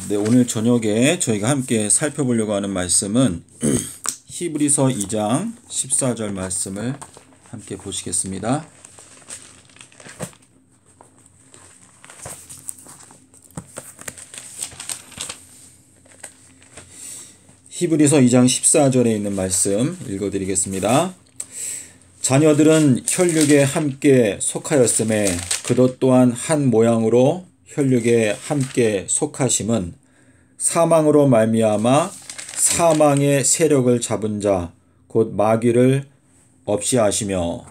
네, 오늘 저녁에 저희가 함께 살펴보려고 하는 말씀은 히브리서 2장 14절 말씀을 함께 보시겠습니다. 히브리서 2장 14절에 있는 말씀 읽어드리겠습니다. 자녀들은 혈육에 함께 속하였음에 그것 또한 한 모양으로 혈육에 함께 속하심은 사망으로 말미암아 사망의 세력을 잡은 자 곧 마귀를 없이 하시며.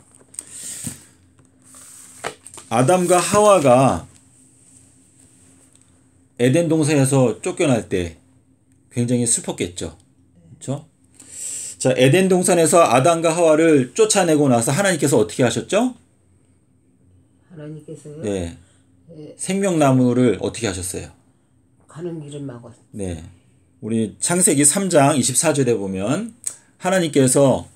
아담과 하와가 에덴 동산에서 쫓겨날 때 굉장히 슬펐겠죠. 그렇죠? 자, 에덴 동산에서 아담과 하와를 쫓아내고 나서 하나님께서 어떻게 하셨죠? 하나님께서요? 네. 생명나무를 어떻게 하셨어요? 가는 길을 막았어요. 네. 우리 창세기 3장 24절에 보면 하나님께서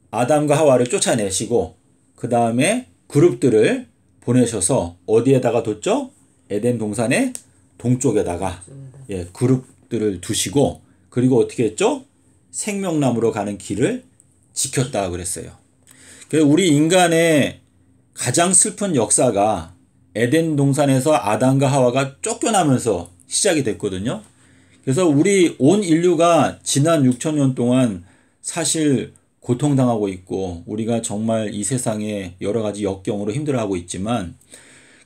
아담과 하와를 쫓아내시고 그 다음에 그룹들을 보내셔서 어디에다가 뒀죠? 에덴 동산의 동쪽에다가 그룹들을 두시고, 그리고 어떻게 했죠? 생명나무로 가는 길을 지켰다 그랬어요. 우리 인간의 가장 슬픈 역사가 에덴 동산에서 아담과 하와가 쫓겨나면서 시작이 됐거든요. 그래서 우리 온 인류가 지난 6,000년 동안 사실 고통당하고 있고 우리가 정말 이 세상에 여러 가지 역경으로 힘들어하고 있지만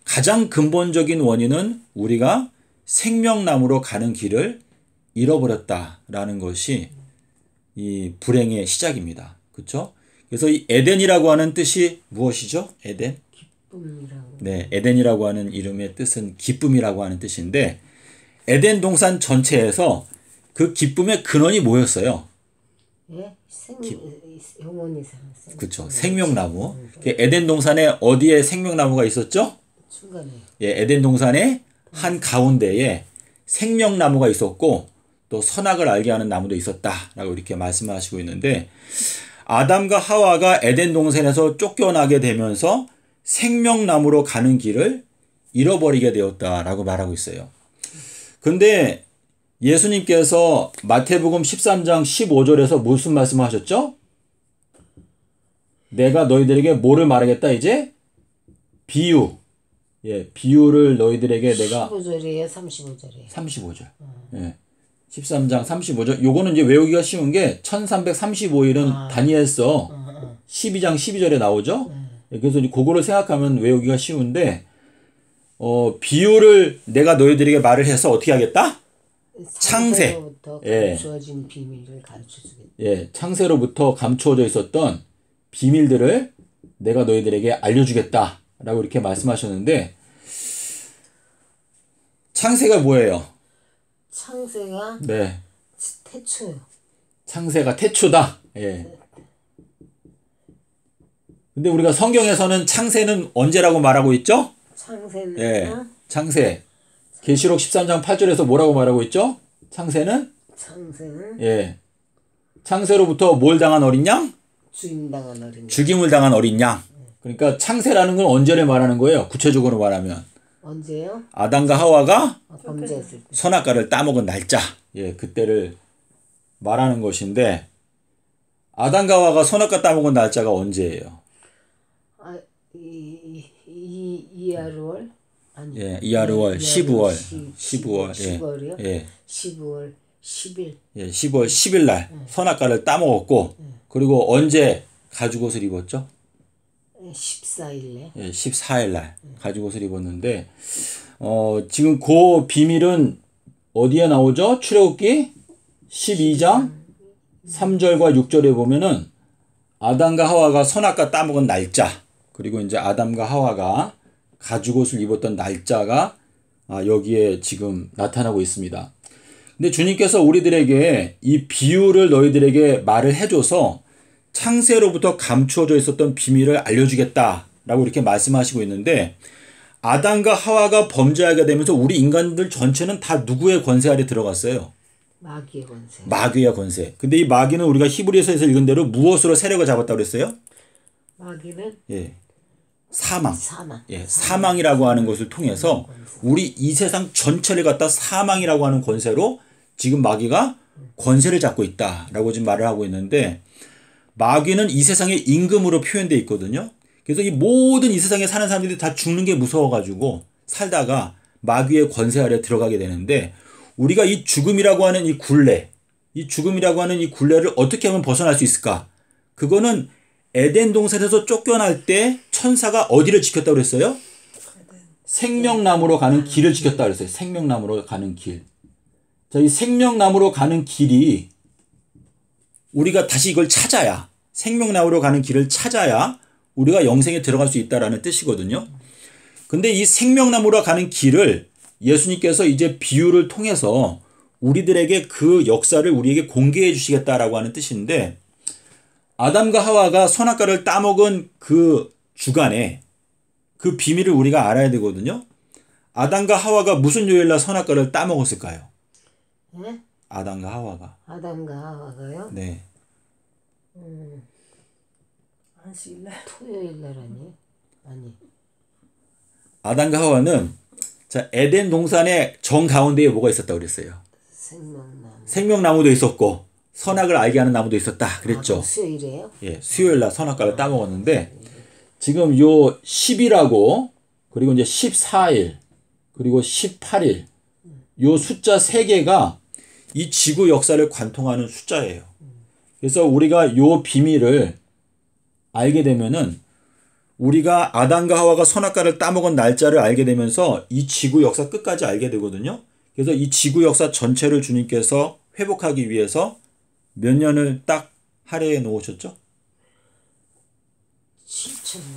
가장 근본적인 원인은 우리가 생명나무로 가는 길을 잃어버렸다라는 것이 이 불행의 시작입니다. 그렇죠? 그래서 이 에덴이라고 하는 뜻이 무엇이죠? 에덴? 기쁨이라고. 네, 에덴이라고 하는 이름의 뜻은 기쁨이라고 하는 뜻인데, 에덴 동산 전체에서 그 기쁨의 근원이 뭐였어요? 예? 영원히 그렇죠. 생명나무. 에덴 동산에 어디에 생명나무가 있었죠? 중간에. 예, 에덴 동산의 한 가운데에 생명나무가 있었고 또 선악을 알게 하는 나무도 있었다라고 이렇게 말씀하시고 있는데, 아담과 하와가 에덴 동산에서 쫓겨나게 되면서 생명나무로 가는 길을 잃어버리게 되었다라고 말하고 있어요. 근데 예수님께서 마태복음 13장 15절에서 무슨 말씀하셨죠? 내가 너희들에게 뭐를 말하겠다 이제? 비유. 예, 비유를 너희들에게 내가 15절이에요, 35절이에요. 35절. 예. 13장 35절. 요거는 이제 외우기가 쉬운 게 1335일은 다니엘서 12장 12절에 나오죠. 예, 그래서 이제 그거를 생각하면 외우기가 쉬운데, 비유를 내가 너희들에게 말을 해서 어떻게 하겠다? 창세. 감추어진 비밀을 가르쳐주겠다. 예, 창세로부터 감추어져 있었던 비밀들을 내가 너희들에게 알려주겠다라고 이렇게 말씀하셨는데, 창세가 뭐예요? 창세가 네. 태초요. 창세가 태초다. 예. 근데 우리가 성경에서는 창세는 언제라고 말하고 있죠? 창세는 예. 창세. 계시록 13장 8절에서 뭐라고 말하고 있죠? 창세는 예. 창세로부터 뭘 당한 어린 양? 주임당한 어린 양. 죽임을 당한 어린 양. 그러니까 창세라는 건 언제를 말하는 거예요? 구체적으로 말하면. 언제요? 아담과 하와가 범죄했을 때. 선악과를 따먹은 날짜. 예, 그때를 말하는 것인데, 아담과 하와가 선악과 따먹은 날짜가 언제예요? 이하르월? 아니. 예, 이하르월 12월. 12월이요? 예. 12월 10일. 예, 10월 10일 날 선악과를 따먹었고, 그리고 언제 가죽옷을 입었죠? 14일에. 예, 14일 날 가죽옷을 입었는데, 지금 그 비밀은 어디에 나오죠? 출애굽기 12장 3절과 6절에 보면은 아담과 하와가 선악과 따먹은 날짜, 그리고 이제 아담과 하와가 가죽옷을 입었던 날짜가 여기에 지금 나타나고 있습니다. 근데 주님께서 우리들에게 이 비유를 너희들에게 말을 해줘서 창세로부터 감추어져 있었던 비밀을 알려주겠다라고 이렇게 말씀하시고 있는데, 아담과 하와가 범죄하게 되면서 우리 인간들 전체는 다 누구의 권세 아래 들어갔어요? 마귀의 권세. 마귀의 권세. 근데 이 마귀는 우리가 히브리서에서 읽은 대로 무엇으로 세력을 잡았다고 그랬어요? 마귀는 예. 사망. 사망. 예, 사망이라고 하는 것을 통해서 우리 이 세상 전체를 갖다 사망이라고 하는 권세로 지금 마귀가 권세를 잡고 있다라고 지금 말을 하고 있는데, 마귀는 이 세상의 임금으로 표현되어 있거든요. 그래서 이 모든 이 세상에 사는 사람들이 다 죽는 게 무서워가지고 살다가 마귀의 권세 아래 들어가게 되는데, 우리가 이 죽음이라고 하는 이 굴레, 이 죽음이라고 하는 이 굴레를 어떻게 하면 벗어날 수 있을까? 그거는 에덴 동산에서 쫓겨날 때 천사가 어디를 지켰다고 그랬어요? 생명나무로 가는 길을 지켰다고 그랬어요. 생명나무로 가는 길. 자, 이 생명나무로 가는 길이 우리가 다시 이걸 찾아야, 생명나무로 가는 길을 찾아야 우리가 영생에 들어갈 수 있다라는 뜻이거든요. 근데 이 생명나무로 가는 길을 예수님께서 이제 비유를 통해서 우리들에게 그 역사를 우리에게 공개해 주시겠다라고 하는 뜻인데, 아담과 하와가 선악과를 따먹은 그 주간에 그 비밀을 우리가 알아야 되거든요. 아담과 하와가 무슨 요일날 선악과를 따먹었을까요? 네? 아담과 하와가. 아담과 하와가요? 네. 안식일날. 토요일 날 아니. 아담과 하와는 자, 에덴 동산의 정 가운데에 뭐가 있었다고 그랬어요? 생명나무. 생명나무도 있었고 선악을 알게 하는 나무도 있었다 그랬죠. 아, 수요일이에요? 예, 수요일 날 선악과를 따먹었는데, 지금 요 10일하고 그리고 이제 14일 그리고 18일 요 숫자 3개가 이 지구 역사를 관통하는 숫자예요. 그래서 우리가 요 비밀을 알게 되면은, 우리가 아담과 하와가 선악과를 따먹은 날짜를 알게 되면서 이 지구 역사 끝까지 알게 되거든요. 그래서 이 지구 역사 전체를 주님께서 회복하기 위해서 몇 년을 딱 할애해 놓으셨죠?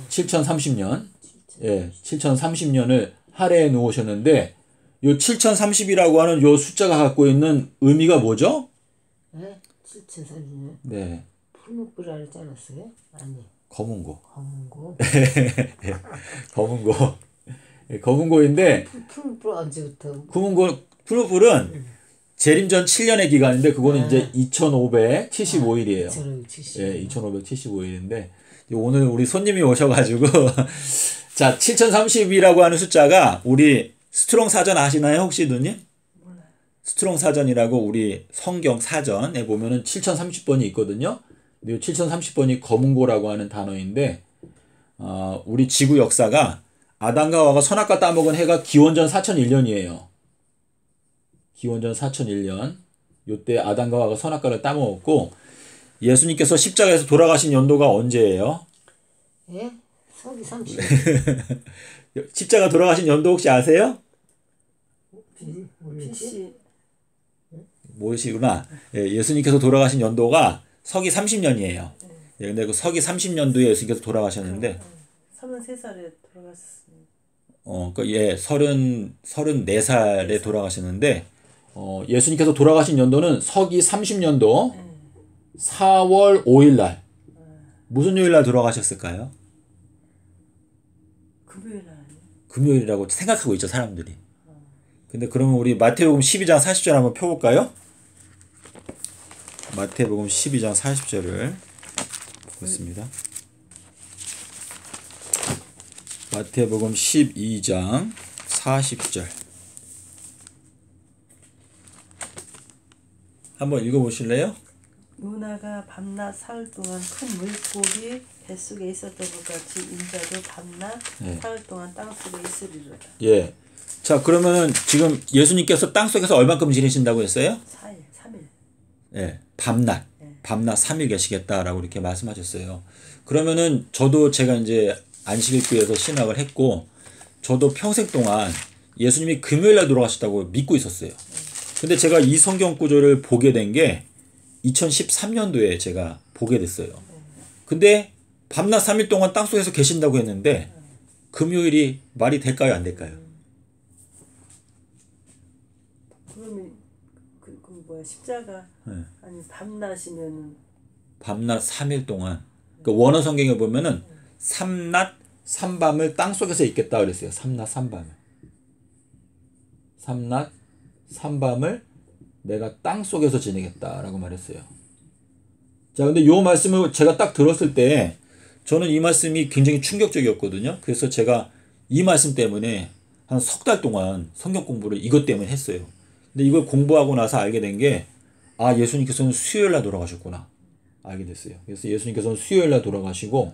7030년. 예, 7030년을 할애해 놓으셨는데, 요 7030이라고 하는 요 숫자가 갖고 있는 의미가 뭐죠? 네? 7030년? 네. 풀목불 알지 않았어요? 아니. 검은고. 검은고. 검은고. 예, 검은고인데, 풀목불 언제부터? 푸르풀은 재림전 7년의 기간인데, 그거는 이제 2575일이에요. 2575일. 예, 2575일인데, 오늘 우리 손님이 오셔가지고, 자, 7030이라고 하는 숫자가 우리 스트롱 사전 아시나요, 혹시 누님? 몰라요. 스트롱 사전이라고 우리 성경 사전에 보면은 7030번이 있거든요. 이 7030번이 검은고라고 하는 단어인데, 우리 지구 역사가 아담과 하와가 선악과 따먹은 해가 기원전 4001년이에요. 기원전 4001년. 요때 아담과 하와가 선악과를 따먹었고, 예수님께서 십자가에서 돌아가신 연도가 언제예요? 예? 서기 30. 십자가 돌아가신 연도 혹시 아세요? 모르지? 모르시구나. 예, 예수님께서 돌아가신 연도가 서기 30년이에요. 예, 근데 그 서기 30년도에 예수님께서 돌아가셨는데, 33살에 돌아갔습니다. 예, 34살에 돌아가셨는데, 예수님께서 돌아가신 연도는 서기 30년도 4월 5일 날. 무슨 요일 날 돌아가셨을까요? 금요일 날 아니에요? 금요일이라고 생각하고 있죠, 사람들이. 근데 그러면 우리 마태복음 12장 40절 한번 펴볼까요? 마태복음 12장 40절을 보겠습니다. 마태복음 12장 40절 한번 읽어보실래요? 요나가 밤낮 사흘 동안 큰 물고기 뱃속에 있었던 것 같이 인자도 밤낮 사흘 동안 땅속에 있으리로다. 예. 자, 그러면은 지금 예수님께서 땅속에서 얼만큼 지내신다고 했어요? 4일, 3일. 예. 밤낮 3일 계시겠다라고 이렇게 말씀하셨어요. 그러면은 저도 제가 이제 안식일교회에서 신학을 했고, 저도 평생 동안 예수님이 금요일날 돌아가셨다고 믿고 있었어요. 근데 제가 이 성경 구절을 보게 된 게 2013년도에 제가 보게 됐어요. 근데 밤낮 3일 동안 땅속에서 계신다고 했는데, 금요일이 말이 될까요, 안 될까요? 그러면 그 뭐야 십자가 아니 밤낮이면 밤낮 3일 동안. 그 원어 성경에 보면은 삼낮 삼밤을 땅속에서 있겠다 그랬어요. 삼낮 삼밤을. 삼낮 삼밤을 내가 땅속에서 지내겠다라고 말했어요. 자, 근데 요 말씀을 제가 딱 들었을 때 저는 이 말씀이 굉장히 충격적이었거든요. 그래서 제가 이 말씀 때문에 한 석 달 동안 성경 공부를 이것 때문에 했어요. 근데 이걸 공부하고 나서 알게 된 게, 아, 예수님께서는 수요일 날 돌아가셨구나. 알게 됐어요. 그래서 예수님께서는 수요일 날 돌아가시고,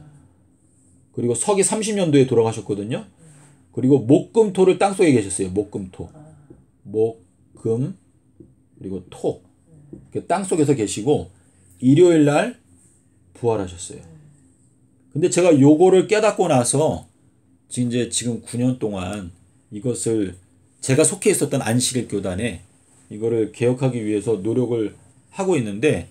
그리고 서기 30년도에 돌아가셨거든요. 그리고 목금토를 땅속에 계셨어요. 목금토. 목금, 그리고 토. 땅속에서 계시고, 일요일 날 부활하셨어요. 근데 제가 요거를 깨닫고 나서 지금 9년 동안 이것을 제가 속해 있었던 안식일 교단에 이거를 개혁하기 위해서 노력을 하고 있는데,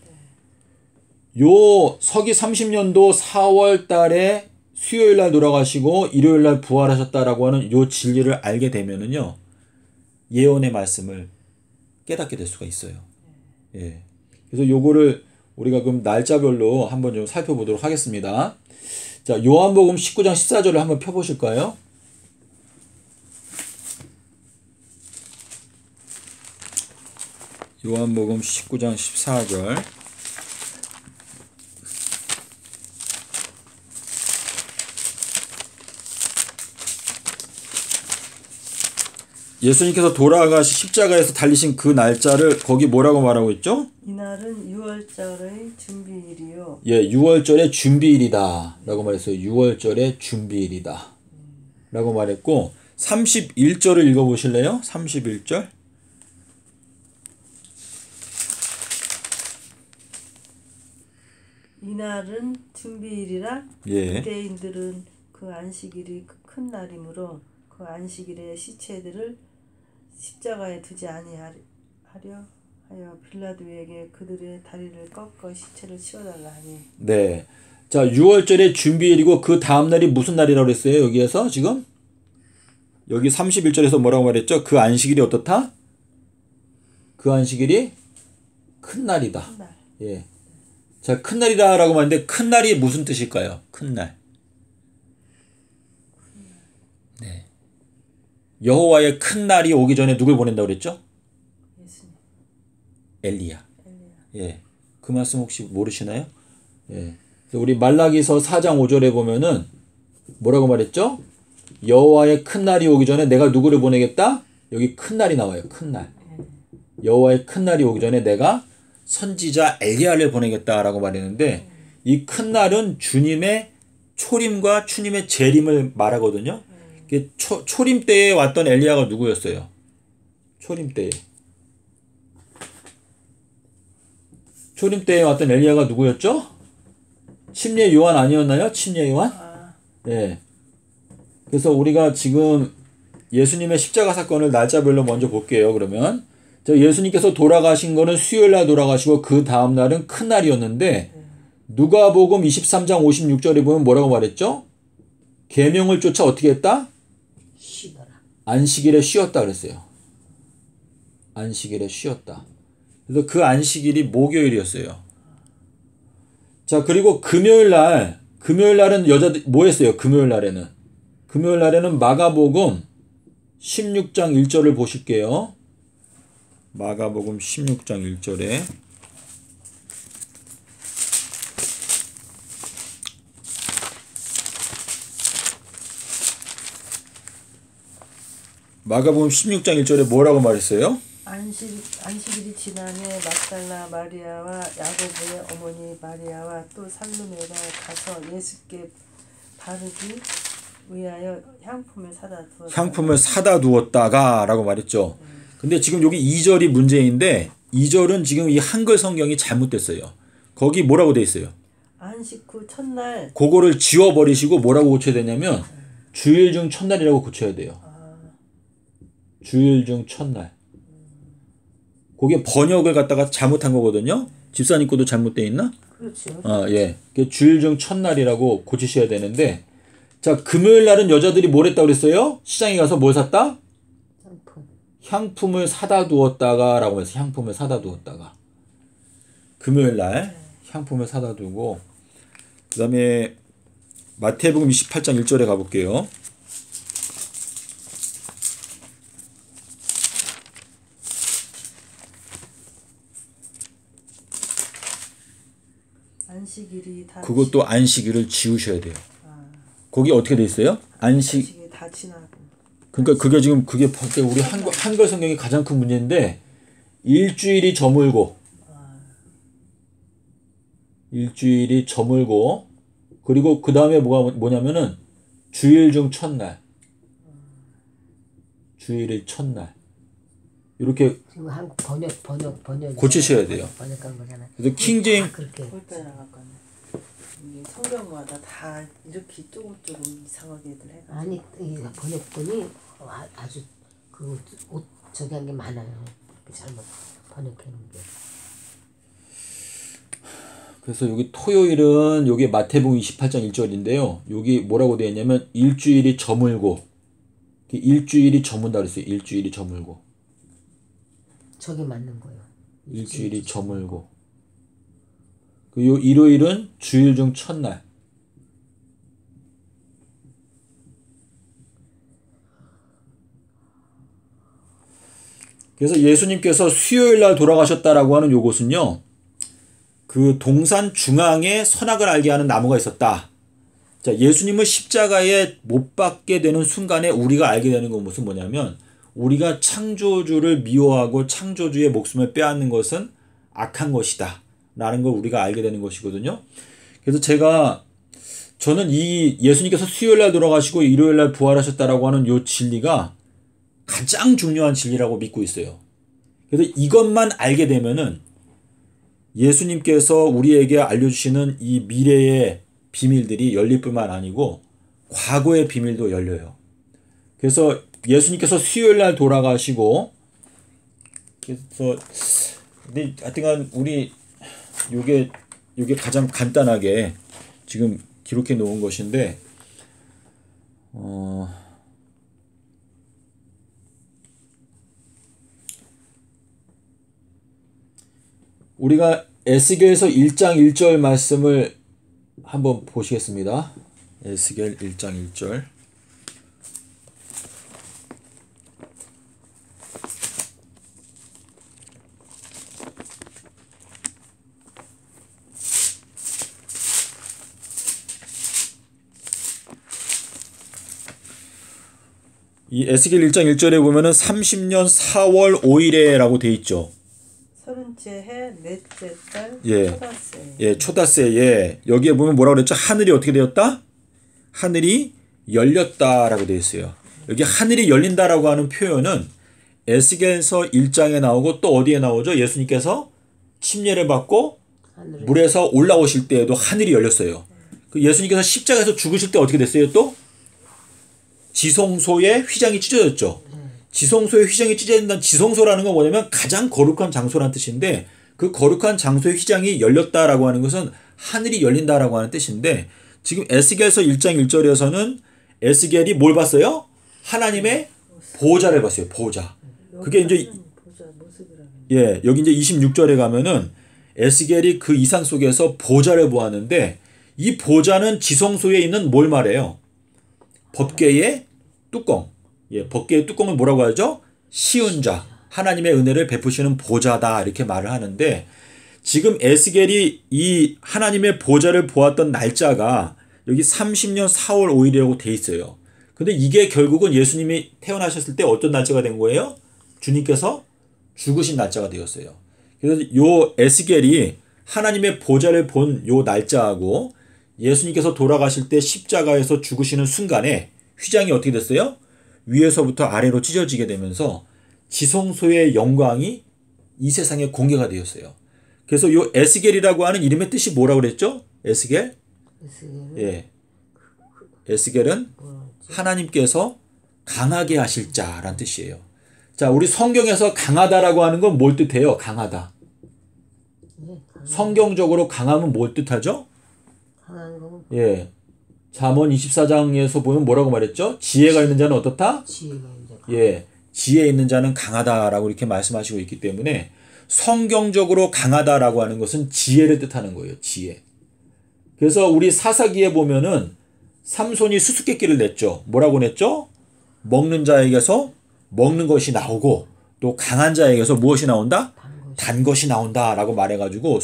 요 서기 30년도 4월 달에 수요일 날 돌아가시고 일요일 날 부활하셨다라고 하는 요 진리를 알게 되면은요, 예언의 말씀을 깨닫게 될 수가 있어요. 예. 그래서 요거를 우리가 그럼 날짜별로 한번 좀 살펴보도록 하겠습니다. 자, 요한복음 19장 14절을 한번 펴보실까요? 요한복음 19장 14절. 예수님께서 돌아가시 십자가에서 달리신 그 날짜를 거기 뭐라고 말하고 있죠? 이날은 6월절의 준비일이요. 예, 6월절의 준비일이다 라고 말했어요. 6월절의 준비일이다 라고 말했고, 31절을 읽어보실래요? 31절. 이날은 준비일이라 예. 유대인들은 그 안식일이 큰 날이므로 그 안식일에 시체들을 십자가에 두지 아니하려 하여 빌라도에게 그들의 다리를 꺾어 시체를 치워달라 하니. 네. 자, 6월절의 준비일이고 그 다음 날이 무슨 날이라고 그랬어요? 여기에서 지금? 여기 31절에서 뭐라고 말했죠? 그 안식일이 어떻다? 그 안식일이 큰 날이다. 큰 날. 예. 자, 큰 날이다라고 말했는데 큰 날이 무슨 뜻일까요? 큰 날. 네. 여호와의 큰 날이 오기 전에 누굴 보낸다고 그랬죠? 예수님. 엘리야. 예. 그 말씀 혹시 모르시나요? 예. 우리 말라기서 4장 5절에 보면은 뭐라고 말했죠? 여호와의 큰 날이 오기 전에 내가 누구를 보내겠다? 여기 큰 날이 나와요. 큰 날. 여호와의 큰 날이 오기 전에 내가 선지자 엘리야를 보내겠다라고 말했는데, 이 큰 날은 주님의 초림과 주님의 재림을 말하거든요. 초림 때에 왔던 엘리야가 누구였어요? 초림 때에. 초림 때에 왔던 엘리야가 누구였죠? 침례 요한 아니었나요? 침례 요한? 예. 그래서 우리가 지금 예수님의 십자가 사건을 날짜별로 먼저 볼게요. 그러면 예수님께서 돌아가신 거는 수요일 날 돌아가시고 그 다음 날은 큰 날이었는데, 누가복음 23장 56절에 보면 뭐라고 말했죠? 계명을 쫓아 어떻게 했다? 쉬더라. 안식일에 쉬었다 그랬어요. 안식일에 쉬었다. 그래서 그 안식일이 목요일이었어요. 자, 그리고 금요일 날은 여자들 뭐 했어요? 금요일 날에는 마가복음 16장 1절을 보실게요. 마가복음 16장 1절에 마가복음 16장 1절에 뭐라고 말했어요? 안식일이 지나매 막달라 마리아와 야고보의 어머니 마리아와 또 살로메가 가서 예수께 바르기 위하여 향품을 사다 두었다가 라고 말했죠. 근데 지금 여기 2절이 문제인데, 2절은 지금 이 한글 성경이 잘못됐어요. 거기 뭐라고 돼 있어요? 안식 후 첫날. 그거를 지워버리시고 뭐라고 고쳐야 되냐면 주일 중 첫날이라고 고쳐야 돼요. 주일 중 첫날. 그게 번역을 갖다가 잘못한 거거든요. 집사님 것도 잘못돼 있나? 그렇죠. 예. 주일 중 첫날이라고 고치셔야 되는데, 자, 금요일 날은 여자들이 뭘 했다고 그랬어요? 시장에 가서 뭘 샀다? 향품을 사다 두었다가 라고 해서 향품을 사다 두었다가. 금요일 날 향품을 사다 두고, 그 다음에 마태복음 28장 1절에 가볼게요. 안식일이 다 그것도 안식일을 지우셔야 돼요. 아, 거기 어떻게 돼 있어요? 안식일이 다 지나고. 그러니까 그게 지금 그게 우리 한글 성경의 가장 큰 문제인데 일주일이 저물고 일주일이 저물고 그리고 그 다음에 뭐냐면은 주일 중 첫날 주일의 첫날 이렇게 지금 한국 번역 고치셔야 돼요. 번역한 거잖아. 그래서 킹제임 그렇게 볼때 나갔거든. 이게 성경마다 다 이렇게 조금 이상하게들 해. 아니 이 번역본이 아주 그 저기 한 게 많아요. 잘못 번역해 놓은 게. 그래서 여기 토요일은 여기 마태복음 28장 1절인데요. 여기 뭐라고 되어 있냐면 일주일이 저물고 일주일이 저문다 그랬어요. 일주일이 저물고 저게 맞는 거예요. 일주일이 저물고 요 일요일은 주일 중 첫날 그래서 예수님께서 수요일 날 돌아가셨다라고 하는 요것은요. 그 동산 중앙에 선악을 알게 하는 나무가 있었다. 자, 예수님을 십자가에 못 박게 되는 순간에 우리가 알게 되는 건 무슨 뭐냐면 우리가 창조주를 미워하고 창조주의 목숨을 빼앗는 것은 악한 것이다. 라는 걸 우리가 알게 되는 것이거든요. 그래서 저는 이 예수님께서 수요일 날 돌아가시고 일요일 날 부활하셨다라고 하는 요 진리가 가장 중요한 진리라고 믿고 있어요. 그래서 이것만 알게 되면은 예수님께서 우리에게 알려주시는 이 미래의 비밀들이 열릴 뿐만 아니고 과거의 비밀도 열려요. 그래서 예수님께서 수요일 날 돌아가시고 그래서 근데 하여튼간 우리 요게 가장 간단하게 지금 기록해 놓은 것인데 우리가 에스겔서 1장 1절 말씀을 한번 보시겠습니다. 에스겔 1장 1절. 이 에스겔 1장 1절에 보면은 30년 4월 5일에 라고 돼 있죠. 30째 해 넷째 달 예. 초다새. 예, 초다새에 여기에 보면 뭐라고 그랬죠? 하늘이 어떻게 되었다? 하늘이 열렸다라고 되어 있어요. 여기 하늘이 열린다라고 하는 표현은 에스겔서 1장에 나오고 또 어디에 나오죠? 예수님께서 침례를 받고 물에서 올라오실 때에도 하늘이 열렸어요. 그 예수님께서 십자가에서 죽으실 때 어떻게 됐어요? 또 지성소의 휘장이 찢어졌죠. 지성소의 휘장이 찢어진다는 지성소라는 건 뭐냐면 가장 거룩한 장소라는 뜻인데 그 거룩한 장소의 휘장이 열렸다라고 하는 것은 하늘이 열린다라고 하는 뜻인데 지금 에스겔서 1장 1절에서는 에스겔이 뭘 봤어요? 하나님의 보좌를 봤어요. 보좌. 그게 이제 예, 여기 이제 26절에 가면은 에스겔이 그 이상 속에서 보좌를 보았는데 이 보좌는 지성소에 있는 뭘 말해요? 법궤의 뚜껑. 예, 법궤의 뚜껑을 뭐라고 하죠? 시은 자. 하나님의 은혜를 베푸시는 보좌다. 이렇게 말을 하는데 지금 에스겔이 이 하나님의 보좌를 보았던 날짜가 여기 30년 4월 5일이라고 돼 있어요. 근데 이게 결국은 예수님이 태어나셨을 때 어떤 날짜가 된 거예요? 주님께서 죽으신 날짜가 되었어요. 그래서 요 에스겔이 하나님의 보좌를 본 요 날짜하고 예수님께서 돌아가실 때 십자가에서 죽으시는 순간에 휘장이 어떻게 됐어요? 위에서부터 아래로 찢어지게 되면서 지성소의 영광이 이 세상에 공개가 되었어요. 그래서 요 에스겔이라고 하는 이름의 뜻이 뭐라고 그랬죠? 에스겔? 예. 에스겔은 하나님께서 강하게 하실 자라는 뜻이에요. 자, 우리 성경에서 강하다라고 하는 건 뭘 뜻해요? 강하다. 성경적으로 강함은 뭘 뜻하죠? 예. 잠언 24장에서 보면 뭐라고 말했죠? 지혜가 있는 자는 어떻다? 예. 지혜 있는 자는 강하다라고 이렇게 말씀하시고 있기 때문에 성경적으로 강하다라고 하는 것은 지혜를 뜻하는 거예요. 지혜. 그래서 우리 사사기에 보면은 삼손이 수수께끼를 냈죠. 뭐라고 냈죠? 먹는 자에게서 먹는 것이 나오고 또 강한 자에게서 무엇이 나온다? 단 것이 나온다라고 말해가지고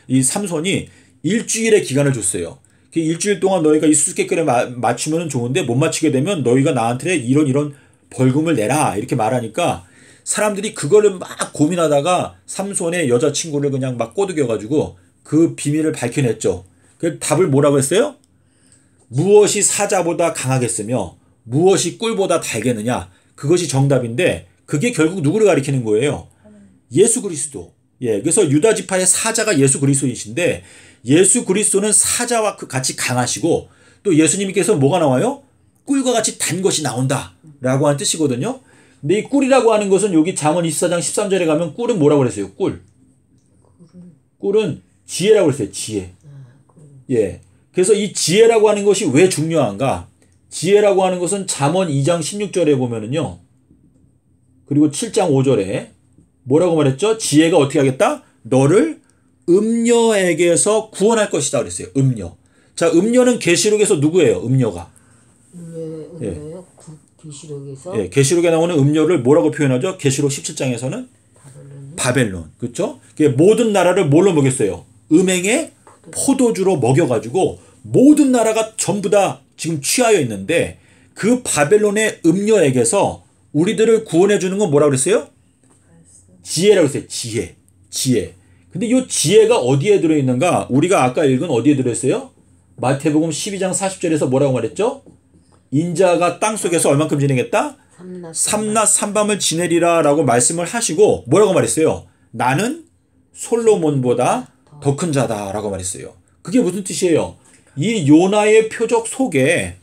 이 삼손이 일주일의 기간을 줬어요. 그 일주일 동안 너희가 이 수수께끼를 맞추면 좋은데 못 맞추게 되면 너희가 나한테 이런 벌금을 내라 이렇게 말하니까 사람들이 그거를 막 고민하다가 삼손의 여자친구를 그냥 막 꼬드겨가지고 그 비밀을 밝혀냈죠. 그 답을 뭐라고 했어요? 무엇이 사자보다 강하겠으며 무엇이 꿀보다 달겠느냐. 그것이 정답인데 그게 결국 누구를 가리키는 거예요? 예수 그리스도. 예, 그래서 유다 지파의 사자가 예수 그리스도이신데 예수 그리스도는 사자와 같이 강하시고 또 예수님께서 뭐가 나와요? 꿀과 같이 단 것이 나온다 라고 하는 뜻이거든요. 근데 이 꿀이라고 하는 것은 여기 잠언 24장 13절에 가면 꿀은 뭐라고 그랬어요? 꿀은 지혜라고 그랬어요. 지혜. 예. 그래서 이 지혜라고 하는 것이 왜 중요한가? 지혜라고 하는 것은 잠언 2장 16절에 보면은요. 그리고 7장 5절에 뭐라고 말했죠? 지혜가 어떻게 하겠다? 너를 음녀에게서 구원할 것이다 그랬어요. 음녀. 자, 음녀는 계시록에서 누구예요? 음녀가. 음녀요? 계시록에서? 예, 계시록에 나오는 음녀를 뭐라고 표현하죠? 계시록 17장에서는 바벨론. 그렇죠? 모든 나라를 뭘로 먹였어요? 음행의 포도주로 먹여가지고 모든 나라가 전부 다 지금 취하여 있는데 그 바벨론의 음녀에게서 우리들을 구원해 주는 건 뭐라고 그랬어요? 지혜라고 했어요. 지혜. 근데 이 지혜가 어디에 들어있는가? 우리가 아까 읽은 어디에 들어있어요? 마태복음 12장 40절에서 뭐라고 말했죠? 인자가 땅속에서 얼만큼 지내겠다? 삼낮 삼밤을 지내리라 라고 말씀을 하시고 뭐라고 말했어요? 나는 솔로몬보다 더 큰 자다 라고 말했어요. 그게 무슨 뜻이에요? 이 요나의 표적 속에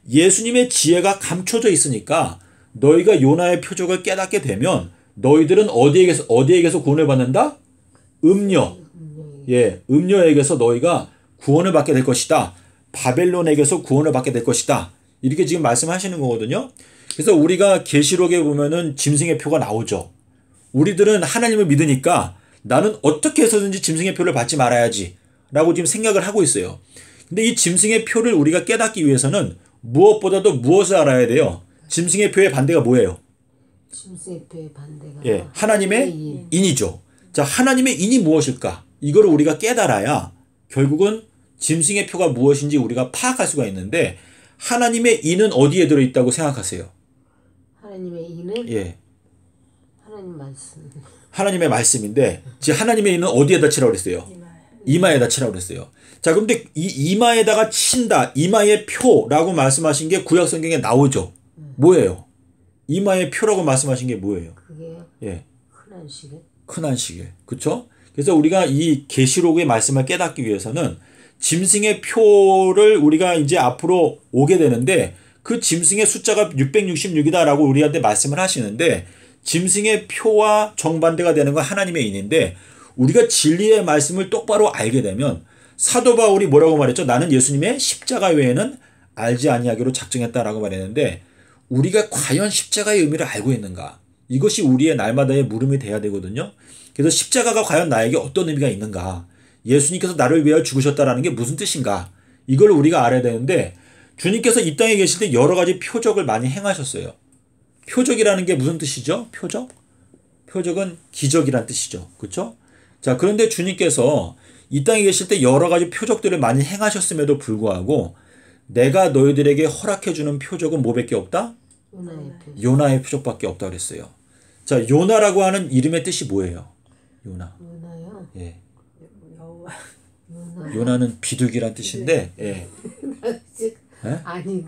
예수님의 지혜가 감춰져 있으니까 너희가 요나의 표적을 깨닫게 되면 너희들은 어디에게서 구원을 받는다? 음녀. 예, 음녀에게서 너희가 구원을 받게 될 것이다. 바벨론에게서 구원을 받게 될 것이다. 이렇게 지금 말씀하시는 거거든요. 그래서 우리가 계시록에 보면은 짐승의 표가 나오죠. 우리들은 하나님을 믿으니까 나는 어떻게 해서든지 짐승의 표를 받지 말아야지 라고 지금 생각을 하고 있어요. 근데 이 짐승의 표를 우리가 깨닫기 위해서는 무엇보다도 무엇을 알아야 돼요? 짐승의 표의 반대가 뭐예요? 짐승의 표의 반대가 예, 하나님의 인이죠. 자, 하나님의 인이 무엇일까? 이거를 우리가 깨달아야 결국은 짐승의 표가 무엇인지 우리가 파악할 수가 있는데 하나님의 인은 어디에 들어있다고 생각하세요? 하나님의 인은? 예. 하나님 말씀. 하나님의 말씀인데 지금 하나님의 인은 어디에다 치라고 그랬어요? 이마에다 치라고 그랬어요. 자, 그런데 이 이마에다가 친다. 이마의 표라고 말씀하신 게 구약 성경에 나오죠. 뭐예요? 이마의 표라고 말씀하신 게 뭐예요? 그게요? 예. 큰 안식일. 큰 안식일. 그렇죠? 그래서 우리가 이 계시록의 말씀을 깨닫기 위해서는 짐승의 표를 우리가 이제 앞으로 오게 되는데 그 짐승의 숫자가 666이다라고 우리한테 말씀을 하시는데 짐승의 표와 정반대가 되는 건 하나님의 인인데 우리가 진리의 말씀을 똑바로 알게 되면 사도 바울이 뭐라고 말했죠? 나는 예수님의 십자가 외에는 알지 아니하기로 작정했다라고 말했는데 우리가 과연 십자가의 의미를 알고 있는가? 이것이 우리의 날마다의 물음이 돼야 되거든요. 그래서 십자가가 과연 나에게 어떤 의미가 있는가? 예수님께서 나를 위하여 죽으셨다라는 게 무슨 뜻인가? 이걸 우리가 알아야 되는데 주님께서 이 땅에 계실 때 여러 가지 표적을 많이 행하셨어요. 표적이라는 게 무슨 뜻이죠? 표적? 표적은 기적이란 뜻이죠. 그렇죠? 자, 그런데 주님께서 이 땅에 계실 때 여러 가지 표적들을 많이 행하셨음에도 불구하고 내가 너희들에게 허락해주는 표적은 뭐밖에 없다? 요나의 표적밖에 없다 그랬어요. 자, 요나라고 하는 이름의 뜻이 뭐예요? 요나요? 예. 요나는 비둘기란 뜻인데, 예. 아니,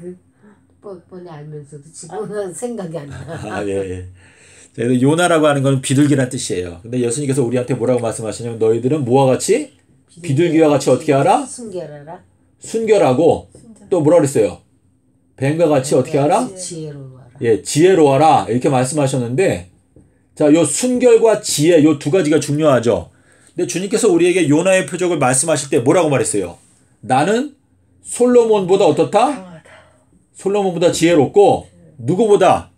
뻔히 알면서도 지금은 생각이 안 나. 아, 예, 예. 그래서 요나라고 하는 건 비둘기란 뜻이에요. 근데 예수님께서 우리한테 뭐라고 말씀하시냐면 너희들은 뭐와 같이? 비둘기와 같이 어떻게 하라? 순결하라. 순결하고 또 뭐라 그랬어요? 뱀과 같이 어떻게 하라? 지혜로워라. 예, 지혜로워라. 이렇게 말씀하셨는데 자, 요 순결과 지혜 요 두 가지가 중요하죠. 근데 주님께서 우리에게 요나의 표적을 말씀하실 때 뭐라고 말했어요? 나는 솔로몬보다 어떻다? 솔로몬보다 지혜롭고 누구보다?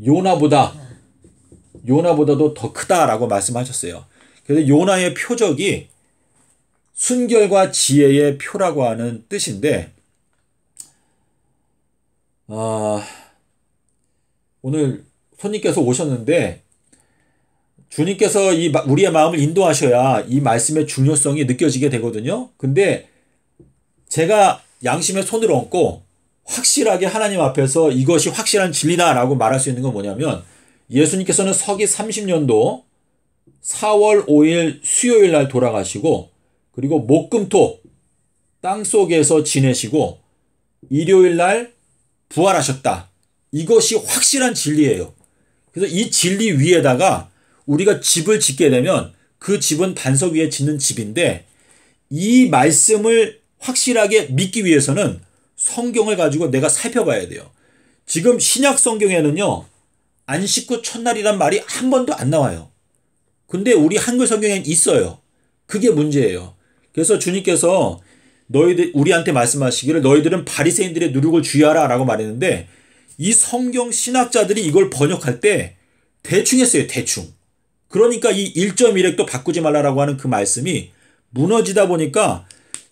요나보다도 더 크다라고 말씀하셨어요. 그래서 요나의 표적이 순결과 지혜의 표라고 하는 뜻인데 오늘 손님께서 오셨는데 주님께서 우리의 마음을 인도하셔야 이 말씀의 중요성이 느껴지게 되거든요. 근데 제가 양심에 손을 얹고 확실하게 하나님 앞에서 이것이 확실한 진리다라고 말할 수 있는 건 뭐냐면 예수님께서는 서기 30년도 4월 5일 수요일 날 돌아가시고 그리고 목금토 땅속에서 지내시고 일요일 날 부활하셨다. 이것이 확실한 진리예요. 그래서 이 진리 위에다가 우리가 집을 짓게 되면 그 집은 반석 위에 짓는 집인데 이 말씀을 확실하게 믿기 위해서는 성경을 가지고 내가 살펴봐야 돼요. 지금 신약 성경에는요. 안식 후 첫날이란 말이 한 번도 안 나와요. 근데 우리 한글 성경엔 있어요. 그게 문제예요. 그래서 주님께서 우리한테 말씀하시기를 너희들은 바리새인들의 누룩을 주의하라 라고 말했는데 이 성경 신학자들이 이걸 번역할 때 대충 했어요. 대충. 그러니까 이 1.1획도 바꾸지 말라라고 하는 그 말씀이 무너지다 보니까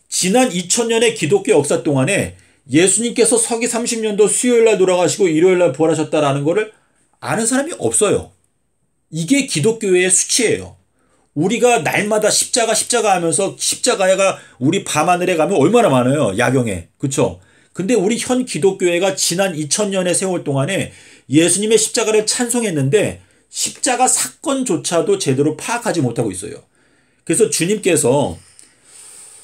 지난 2000년의 기독교 역사 동안에 예수님께서 서기 30년도 수요일날 돌아가시고 일요일날 부활하셨다라는 거를 아는 사람이 없어요. 이게 기독교의 수치예요. 우리가 날마다 십자가 하면서 십자가가 우리 밤하늘에 가면 얼마나 많아요. 야경에. 그쵸? 근데 우리 현 기독교회가 지난 2000년의 세월 동안에 예수님의 십자가를 찬송했는데 십자가 사건조차도 제대로 파악하지 못하고 있어요. 그래서 주님께서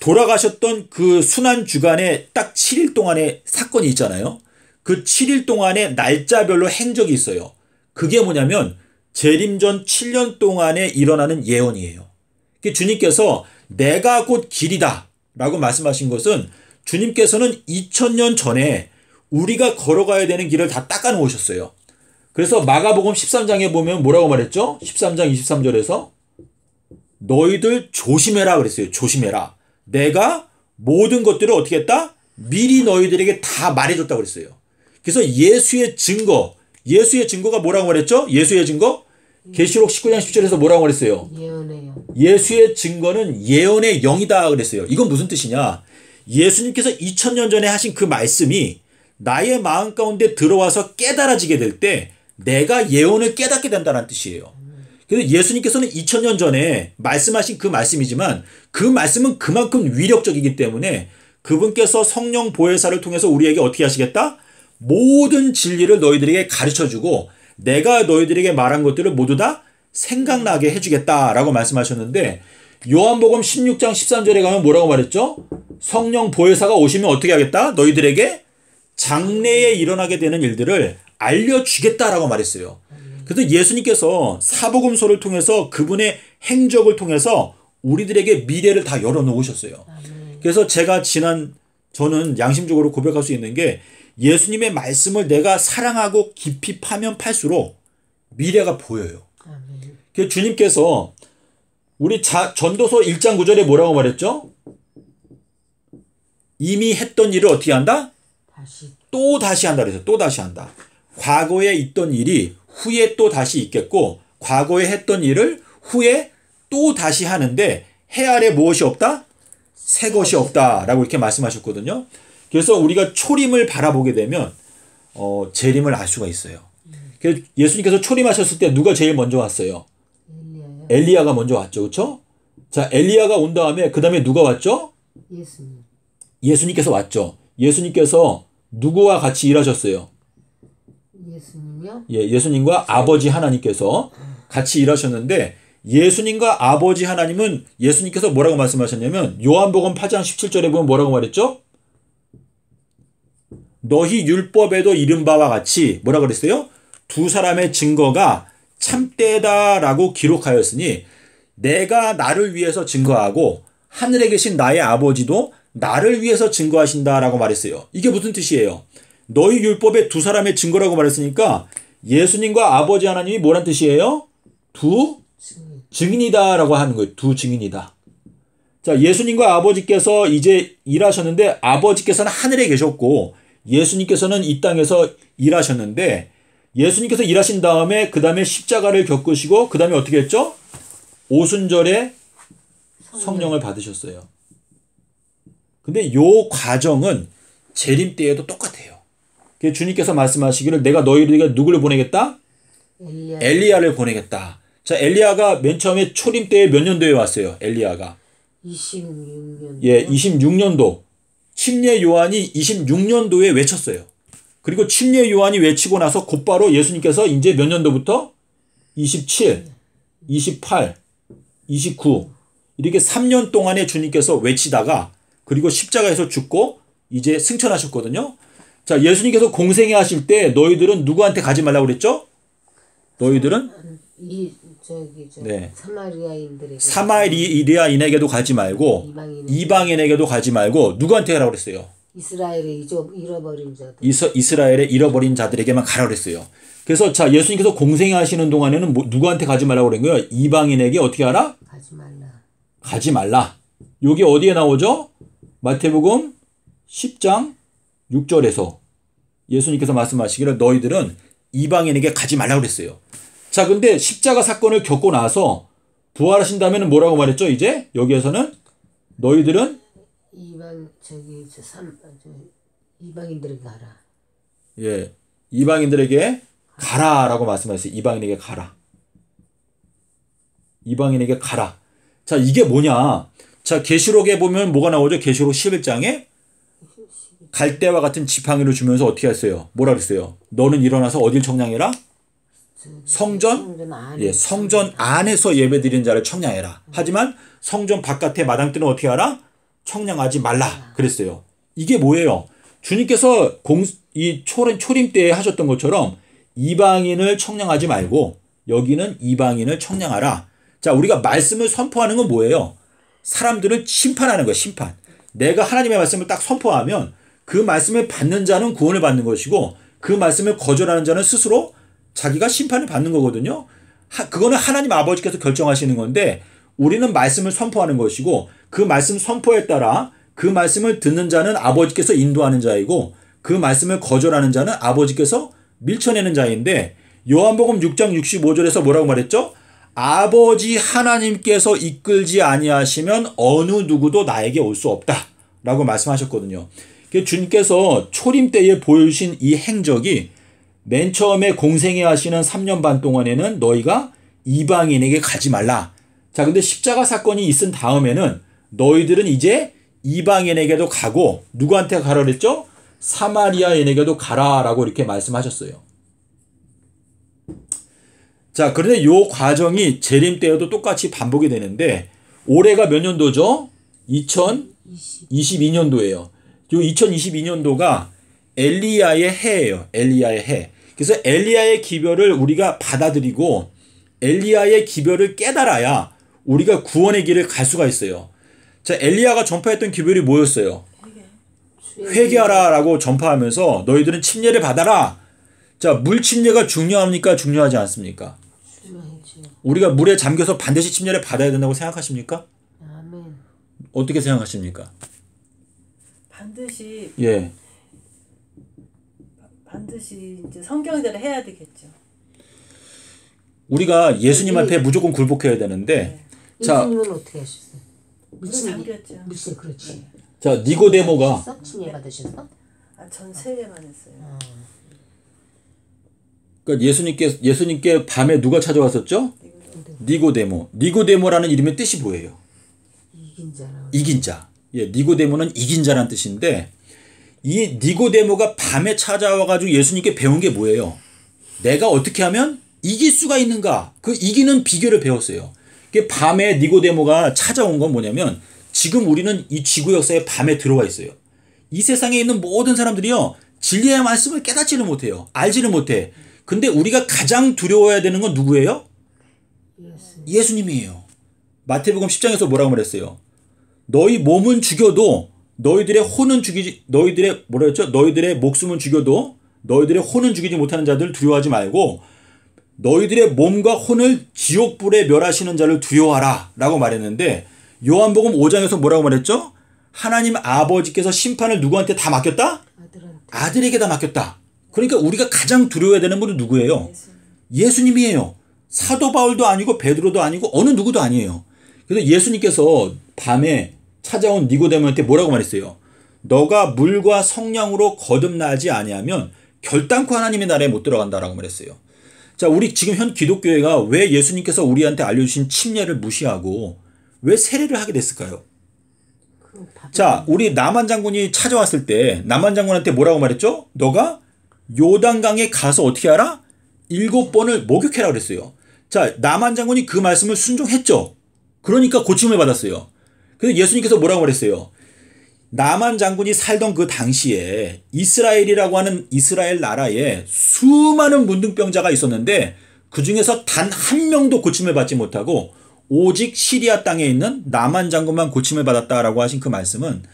돌아가셨던 그 순환 주간에 딱 7일 동안의 사건이 있잖아요. 그 7일 동안의 날짜별로 행적이 있어요. 그게 뭐냐면 재림전 7년 동안에 일어나는 예언이에요. 주님께서 내가 곧 길이다 라고 말씀하신 것은 주님께서는 2000년 전에 우리가 걸어가야 되는 길을 다 닦아 놓으셨어요. 그래서 마가복음 13장에 보면 뭐라고 말했죠? 13장 23절에서 너희들 조심해라 그랬어요. 조심해라. 내가 모든 것들을 어떻게 했다? 미리 너희들에게 다 말해줬다고 그랬어요. 그래서 예수의 증거가 뭐라고 말했죠? 예수의 증거? 계시록 19장 10절에서 뭐라고 말했어요? 예언해요. 예수의 증거는 예언의 영이다 그랬어요. 이건 무슨 뜻이냐? 예수님께서 2000년 전에 하신 그 말씀이 나의 마음 가운데 들어와서 깨달아지게 될 때 내가 예언을 깨닫게 된다는 뜻이에요. 그래서 예수님께서는 2000년 전에 말씀하신 그 말씀이지만 그 말씀은 그만큼 위력적이기 때문에 그분께서 성령 보혜사를 통해서 우리에게 어떻게 하시겠다? 모든 진리를 너희들에게 가르쳐주고 내가 너희들에게 말한 것들을 모두 다 생각나게 해주겠다라고 말씀하셨는데 요한복음 16장 13절에 가면 뭐라고 말했죠? 성령 보혜사가 오시면 어떻게 하겠다? 너희들에게 장래에 일어나게 되는 일들을 알려주겠다라고 말했어요. 그래서 예수님께서 사복음서를 통해서 그분의 행적을 통해서 우리들에게 미래를 다 열어놓으셨어요. 그래서 저는 양심적으로 고백할 수 있는 게 예수님의 말씀을 내가 사랑하고 깊이 파면 팔수록 미래가 보여요. 그래서 주님께서 우리 전도서 1장 9절에 뭐라고 말했죠? 이미 했던 일을 어떻게 한다? 또 다시 한다 그래서 또 다시 한다. 과거에 있던 일이 후에 또 다시 있겠고 과거에 했던 일을 후에 또 다시 하는데 해 아래 무엇이 없다? 새 것이 없다라고 이렇게 말씀하셨거든요. 그래서 우리가 초림을 바라보게 되면 재림을 알 수가 있어요. 그래서 예수님께서 초림하셨을 때 누가 제일 먼저 왔어요? 엘리야가 먼저 왔죠. 그렇죠? 자, 엘리야가 온 다음에 그 다음에 누가 왔죠? 예수님께서 왔죠. 예수님께서 누구와 같이 일하셨어요? 예수님이요? 예, 예수님과 아버지 하나님께서 같이 일하셨는데 예수님과 아버지 하나님은 예수님께서 뭐라고 말씀하셨냐면 요한복음 8장 17절에 보면 뭐라고 말했죠? 너희 율법에도 이른 바와 같이 뭐라고 그랬어요? 두 사람의 증거가 참되다라고 기록하였으니 내가 나를 위해서 증거하고 하늘에 계신 나의 아버지도 나를 위해서 증거하신다라고 말했어요. 이게 무슨 뜻이에요? 너희 율법에 두 사람의 증거라고 말했으니까 예수님과 아버지 하나님이 뭐란 뜻이에요? 두 증인이다라고 하는 거예요. 두 증인이다. 자, 예수님과 아버지께서 이제 일하셨는데 아버지께서는 하늘에 계셨고 예수님께서는 이 땅에서 일하셨는데 예수님께서 일하신 다음에 그 다음에 십자가를 겪으시고 그 다음에 어떻게 했죠? 오순절에 성령을 받으셨어요. 근데 요 과정은 재림 때에도 똑같아요. 주님께서 말씀하시기를 내가 너희들에게 누구를 보내겠다? 엘리야를 보내겠다. 자, 엘리야가 맨 처음에 초림 때에 몇 년도에 왔어요? 엘리야가. 26년. 예, 26년도. 침례 요한이 26년도에 외쳤어요. 그리고 침례 요한이 외치고 나서 곧바로 예수님께서 이제 몇 년도부터? 27, 28, 29 이렇게 3년 동안에 주님께서 외치다가 그리고 십자가에서 죽고 이제 승천하셨거든요. 자, 예수님께서 공생애 하실 때 너희들은 누구한테 가지 말라고 그랬죠? 너희들은 네. 사마리아인에게도 가지 말고 이방인에게도 가지 말고 누구한테 가라고 그랬어요? 이스라엘의 잃어버린 자들에게만 가라고 그랬어요. 그래서 자, 예수님께서 공생애 하시는 동안에는 누구한테 가지 말라고 그런 거예요? 이방인에게 어떻게 하라? 가지 말라. 여기 어디에 나오죠? 마태복음 10장 6절에서 예수님께서 말씀하시기를 너희들은 이방인에게 가지 말라고 그랬어요. 자, 근데 십자가 사건을 겪고 나서 부활하신 다음에는 뭐라고 말했죠? 이제 여기에서는 너희들은 이방인들에게 가라. 예, 이방인들에게 가라라고 말씀하셨어요. 이방인에게 가라. 이방인에게 가라. 자, 이게 뭐냐? 자, 계시록에 보면 뭐가 나오죠? 계시록 11장에 갈대와 같은 지팡이를 주면서 어떻게 했어요? 뭐라 그랬어요? 너는 일어나서 어딜 청량해라? 성전 안에서 예배드리는 자를 청량해라. 하지만 성전 바깥에 마당들은 어떻게 하라? 청량하지 말라. 그랬어요. 이게 뭐예요? 주님께서 이 초림 때에 하셨던 것처럼 이방인을 청량하지 말고 여기는 이방인을 청량하라. 자, 우리가 말씀을 선포하는 건 뭐예요? 사람들을 심판하는 거예요. 심판. 내가 하나님의 말씀을 딱 선포하면 그 말씀을 받는 자는 구원을 받는 것이고 그 말씀을 거절하는 자는 스스로 자기가 심판을 받는 거거든요. 그거는 하나님 아버지께서 결정하시는 건데 우리는 말씀을 선포하는 것이고 그 말씀 선포에 따라 그 말씀을 듣는 자는 아버지께서 인도하는 자이고 그 말씀을 거절하는 자는 아버지께서 밀쳐내는 자인데 요한복음 6장 65절에서 뭐라고 말했죠? 아버지 하나님께서 이끌지 아니하시면 어느 누구도 나에게 올 수 없다 라고 말씀하셨거든요. 주님께서 초림 때에 보여주신 이 행적이 맨 처음에 공생애 하시는 3년 반 동안에는 너희가 이방인에게 가지 말라. 자, 근데 십자가 사건이 있은 다음에는 너희들은 이제 이방인에게도 가고 누구한테 가라 그랬죠? 사마리아인에게도 가라라고 이렇게 말씀하셨어요. 자, 그런데 요 과정이 재림 때에도 똑같이 반복이 되는데 올해가 몇 년도죠? 2022년도예요. 요 2022년도가 엘리야의 해예요. 엘리야의 해. 그래서 엘리야의 기별을 우리가 받아들이고 엘리야의 기별을 깨달아야 우리가 구원의 길을 갈 수가 있어요. 자, 엘리야가 전파했던 기별이 뭐였어요? 회개하라라고 전파하면서 너희들은 침례를 받아라. 자, 물 침례가 중요합니까? 중요하지 않습니까? 우리가 물에 잠겨서 반드시 침례를 받아야 된다고 생각하십니까? 아멘. 어떻게 생각하십니까? 반드시 이제 성경대로 해야 되겠죠. 우리가 예수님한테 무조건 굴복해야 되는데 자, 예수님은 어떻게 하셨어요? 물에 잠겼죠. 물에 그렇지. 자, 니고데모가 침례 받으셨어? 전 3개만 했어요. 그러니까 예수님께 밤에 누가 찾아왔었죠? 니고데모라는 이름의 뜻이 뭐예요? 이긴 자. 예, 니고데모는 이긴 자란 뜻인데 이 니고데모가 밤에 찾아와가지고 예수님께 배운 게 뭐예요? 내가 어떻게 하면 이길 수가 있는가? 그 이기는 비결을 배웠어요. 밤에 니고데모가 찾아온 건 뭐냐면 지금 우리는 이 지구 역사에 밤에 들어와 있어요. 이 세상에 있는 모든 사람들이요. 진리의 말씀을 깨닫지를 못해요. 알지를 못해. 근데 우리가 가장 두려워해야 되는 건 누구예요? 예수님이에요. 마태복음 10장에서 뭐라고 말했어요? 너희 몸은 죽여도 너희들의 혼은 죽이지 너희들의 목숨은 죽여도 너희들의 혼은 죽이지 못하는 자들 두려워하지 말고 너희들의 몸과 혼을 지옥불에 멸하시는 자를 두려워하라 라고 말했는데 요한복음 5장에서 뭐라고 말했죠? 하나님 아버지께서 심판을 누구한테 다 맡겼다? 아들에게 다 맡겼다. 그러니까 우리가 가장 두려워해야 되는 분은 누구예요? 예수님이에요. 사도 바울도 아니고 베드로도 아니고 어느 누구도 아니에요. 그래서 예수님께서 밤에 찾아온 니고데모한테 뭐라고 말했어요? 너가 물과 성령으로 거듭나지 아니하면 결단코 하나님의 나라에 못 들어간다라고 말했어요. 자, 우리 지금 현 기독교회가 왜 예수님께서 우리한테 알려주신 침례를 무시하고 왜 세례를 하게 됐을까요? 자, 우리 나만 장군이 찾아왔을 때 나만 장군한테 뭐라고 말했죠? 너가 요단강에 가서 어떻게 하라? 7번을 목욕해라 그랬어요. 자, 나만 장군이 그 말씀을 순종했죠. 그러니까 고침을 받았어요. 그래서 예수님께서 뭐라고 말했어요? 나만 장군이 살던 그 당시에 이스라엘이라고 하는 이스라엘 나라에 수많은 문둥병자가 있었는데 그 중에서 단 한 명도 고침을 받지 못하고 오직 시리아 땅에 있는 나만 장군만 고침을 받았다라고 하신 그 말씀은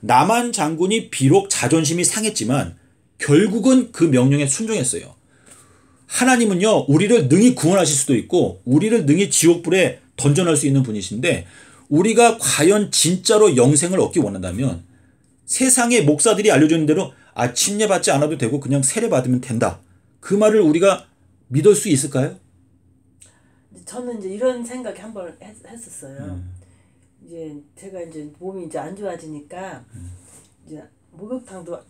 나만 장군이 비록 자존심이 상했지만 결국은 그 명령에 순종했어요. 하나님은요, 우리를 능히 구원하실 수도 있고 우리를 능히 지옥불에 던져놓을 수 있는 분이신데 우리가 과연 진짜로 영생을 얻기 원한다면 세상의 목사들이 알려주는 대로 침례 받지 않아도 되고 그냥 세례 받으면 된다. 그 말을 우리가 믿을 수 있을까요? 저는 이제 이런 생각이 한번 했었어요. 이제 제가 이제 몸이 이제 안 좋아지니까 이제 목욕탕도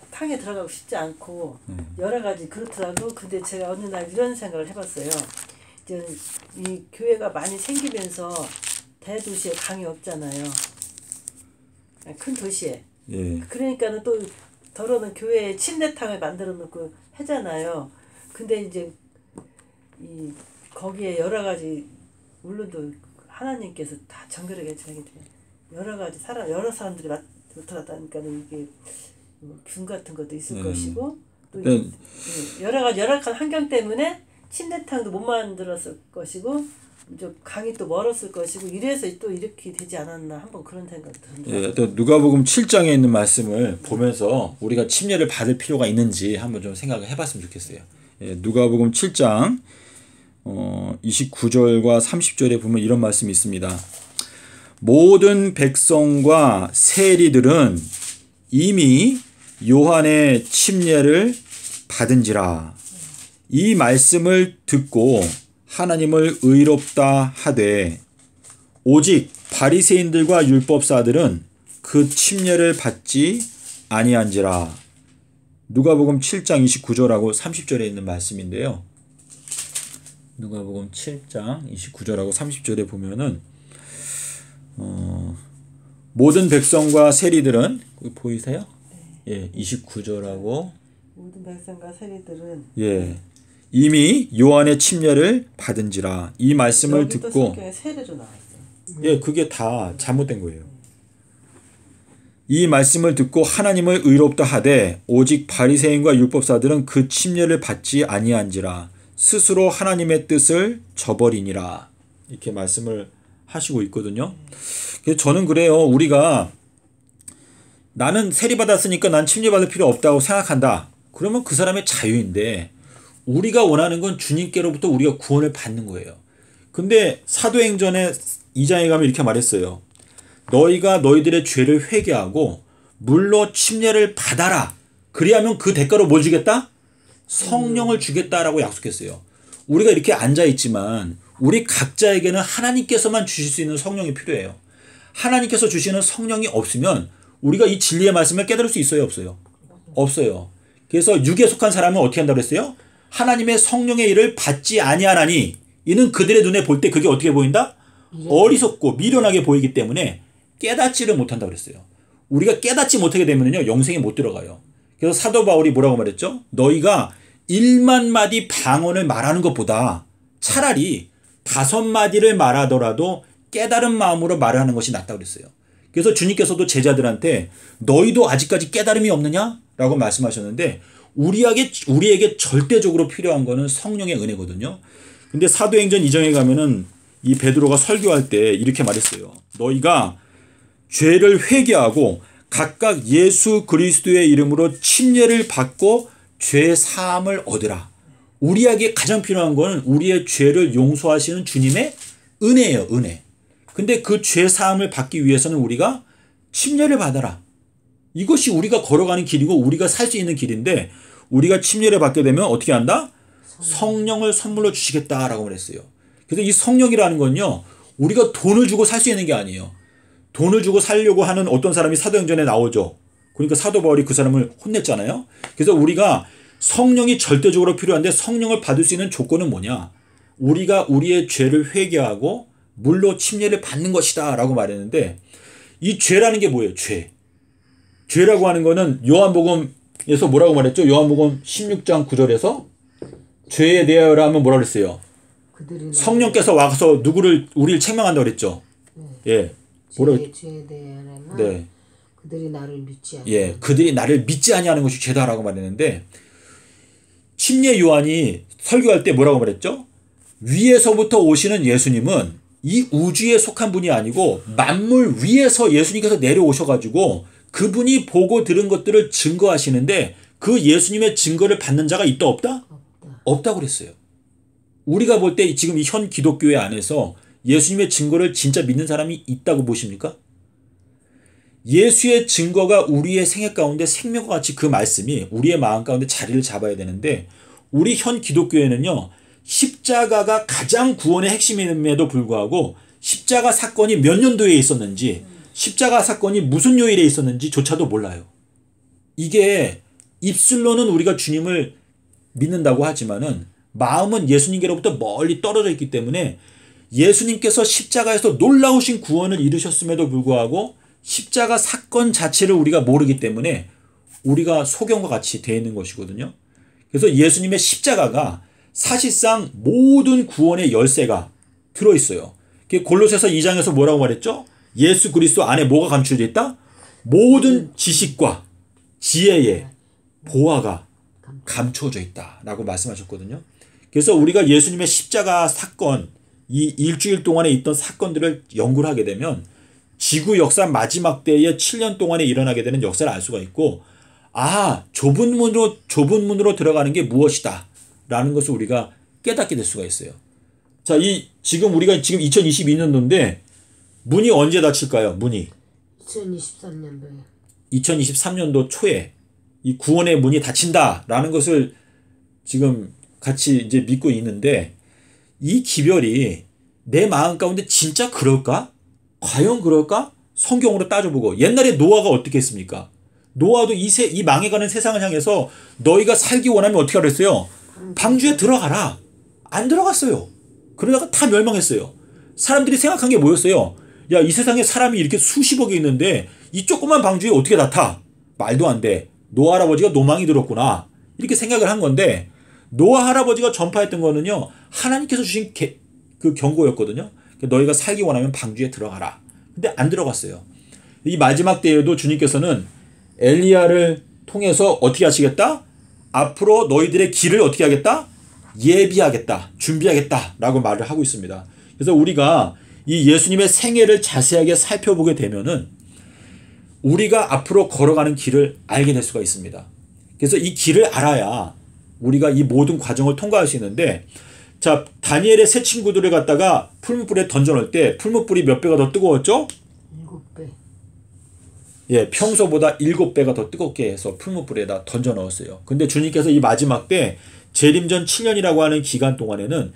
탕에 들어가고 싶지 않고 여러 가지 그렇더라도 근데 제가 어느 날 이런 생각을 해봤어요. 이제 이 교회가 많이 생기면서 대도시에 강이 없잖아요. 큰 도시에. 예. 그러니까는 또 더러는 교회에 침례탕을 만들어 놓고 하잖아요. 근데 이제 이 거기에 여러 가지 물론도 하나님께서 다 정결하게 자기 여러 가지 여러 사람들이 나타났다니까는 이게 균 같은 것도 있을 것이고 또 여러 가지 열악한 환경 때문에 침례탕도 못 만들었을 것이고 이제 강이 또 멀었을 것이고 이래서 또 이렇게 되지 않았나 한번 그런 생각이 듭니다. 예, 또 누가복음 7장에 있는 말씀을 보면서 우리가 침례를 받을 필요가 있는지 한번 좀 생각을 해봤으면 좋겠어요. 예, 누가복음 7장 29절과 30절에 보면 이런 말씀이 있습니다. 모든 백성과 세리들은 이미 요한의 침례를 받은지라. 이 말씀을 듣고 하나님을 의롭다 하되 오직 바리새인들과 율법사들은 그 침례를 받지 아니한지라. 누가복음 7장 29절하고 30절에 있는 말씀인데요. 누가복음 7장 29절하고 30절에 보면은 모든 백성과 세리들은 보이세요? 예, 29절하고 모든 백성과 세리들은 예. 이미 요한의 침례를 받은지라. 이 말씀을 듣고 성경에 세례로 나와 있어요. 예, 그게 다 잘못된 거예요. 이 말씀을 듣고 하나님을 의롭다 하되 오직 바리새인과 율법사들은 그 침례를 받지 아니한지라. 스스로 하나님의 뜻을 저버리니라. 이렇게 말씀을 하시고 있거든요. 그래서 저는 그래요. 우리가 나는 세례 받았으니까 난 침례 받을 필요 없다고 생각한다. 그러면 그 사람의 자유인데 우리가 원하는 건 주님께로부터 우리가 구원을 받는 거예요. 근데 사도행전의 2장에 가면 이렇게 말했어요. 너희가 너희들의 죄를 회개하고 물로 침례를 받아라. 그리하면 그 대가로 뭘 주겠다? 성령을 주겠다라고 약속했어요. 우리가 이렇게 앉아있지만 우리 각자에게는 하나님께서만 주실 수 있는 성령이 필요해요. 하나님께서 주시는 성령이 없으면 우리가 이 진리의 말씀을 깨달을 수 있어요? 없어요? 없어요. 그래서 육에 속한 사람은 어떻게 한다고 그랬어요? 하나님의 성령의 일을 받지 아니하나니 이는 그들의 눈에 볼 때 그게 어떻게 보인다? 어리석고 미련하게 보이기 때문에 깨닫지를 못한다고 그랬어요. 우리가 깨닫지 못하게 되면요 영생에 못 들어가요. 그래서 사도 바울이 뭐라고 말했죠? 너희가 1만 마디 방언을 말하는 것보다 차라리 5마디를 말하더라도 깨달은 마음으로 말하는 것이 낫다고 그랬어요. 그래서 주님께서도 제자들한테 너희도 아직까지 깨달음이 없느냐? 라고 말씀하셨는데 우리에게 절대적으로 필요한 거는 성령의 은혜거든요. 근데 사도행전 2장에 가면은 이 베드로가 설교할 때 이렇게 말했어요. 너희가 죄를 회개하고 각각 예수 그리스도의 이름으로 침례를 받고 죄 사함을 얻으라. 우리에게 가장 필요한 거는 우리의 죄를 용서하시는 주님의 은혜예요. 은혜. 근데 그 죄 사함을 받기 위해서는 우리가 침례를 받아라. 이것이 우리가 걸어가는 길이고 우리가 살 수 있는 길인데 우리가 침례를 받게 되면 어떻게 한다? 성령을 선물로 주시겠다라고 말했어요. 그래서 이 성령이라는 건요. 우리가 돈을 주고 살 수 있는 게 아니에요. 돈을 주고 살려고 하는 어떤 사람이 사도행전에 나오죠. 그러니까 사도 바울이 그 사람을 혼냈잖아요. 그래서 우리가 성령이 절대적으로 필요한데 성령을 받을 수 있는 조건은 뭐냐? 우리가 우리의 죄를 회개하고 물로 침례를 받는 것이다 라고 말했는데 이 죄라는 게 뭐예요? 죄라고 하는 거는 요한복음에서 뭐라고 말했죠? 요한복음 16장 9절에서 죄에 대하여라 하면 뭐라 그랬어요? 성령께서 와서 우리를 책망한다고 그랬죠. 예. 죄에 대하여라면 네. 그들이 나를 믿지 않는. 예, 그들이 나를 믿지 아니하는 것이 죄다라고 말했는데 침례 요한이 설교할 때 뭐라고 말했죠? 위에서부터 오시는 예수님은 이 우주에 속한 분이 아니고 만물 위에서 예수님께서 내려오셔가지고 그분이 보고 들은 것들을 증거하시는데 그 예수님의 증거를 받는 자가 있다 없다? 없다고 그랬어요. 우리가 볼 때 지금 이 현 기독교회 안에서 예수님의 증거를 진짜 믿는 사람이 있다고 보십니까? 예수의 증거가 우리의 생애 가운데 생명과 같이 그 말씀이 우리의 마음 가운데 자리를 잡아야 되는데 우리 현 기독교회는요. 십자가가 가장 구원의 핵심임에도 불구하고 십자가 사건이 몇 년도에 있었는지 십자가 사건이 무슨 요일에 있었는지 조차도 몰라요. 이게 입술로는 우리가 주님을 믿는다고 하지만은 마음은 예수님께로부터 멀리 떨어져 있기 때문에 예수님께서 십자가에서 놀라우신 구원을 이루셨음에도 불구하고 십자가 사건 자체를 우리가 모르기 때문에 우리가 소경과 같이 되어 있는 것이거든요. 그래서 예수님의 십자가가 사실상 모든 구원의 열쇠가 들어있어요. 골로새서 2장에서 뭐라고 말했죠? 예수 그리스도 안에 뭐가 감추어져 있다? 모든 지식과 지혜의 보화가 감추어져 있다라고 말씀하셨거든요. 그래서 우리가 예수님의 십자가 사건, 이 일주일 동안에 있던 사건들을 연구를 하게 되면 지구 역사 마지막 때에 7년 동안에 일어나게 되는 역사를 알 수가 있고 좁은 문으로 들어가는 게 무엇이다 라는 것을 우리가 깨닫게 될 수가 있어요. 자, 우리가 지금 2022년도인데 문이 언제 닫힐까요? 문이 2023년도에 2023년도 초에 이 구원의 문이 닫힌다라는 것을 지금 같이 이제 믿고 있는데 이 기별이 내 마음 가운데 진짜 그럴까? 과연 그럴까? 성경으로 따져보고 옛날에 노아가 어떻게 했습니까? 노아도 이 망해가는 세상을 향해서 너희가 살기 원하면 어떻게 하랬어요? 방주에 들어가라. 안 들어갔어요. 그러다가 다 멸망했어요. 사람들이 생각한 게 뭐였어요? 야, 이 세상에 사람이 이렇게 수십억이 있는데 이 조그만 방주에 어떻게 다 타? 말도 안 돼. 노아 할아버지가 노망이 들었구나. 이렇게 생각을 한 건데 노아 할아버지가 전파했던 거는요. 하나님께서 주신 그 경고였거든요. 너희가 살기 원하면 방주에 들어가라. 근데 안 들어갔어요. 이 마지막 때에도 주님께서는 엘리야를 통해서 어떻게 하시겠다? 앞으로 너희들의 길을 어떻게 하겠다? 예비하겠다. 준비하겠다. 라고 말을 하고 있습니다. 그래서 우리가 이 예수님의 생애를 자세하게 살펴보게 되면은 우리가 앞으로 걸어가는 길을 알게 될 수가 있습니다. 그래서 이 길을 알아야 우리가 이 모든 과정을 통과할 수 있는데 자, 다니엘의 세 친구들을 갖다가 풀무불에 던져놓을 때 풀무불이 몇 배가 더 뜨거웠죠? 7배. 예, 평소보다 7배가 더 뜨겁게 해서 풀무불에다 던져 넣었어요. 근데 주님께서 이 마지막 때 재림전 7년이라고 하는 기간 동안에는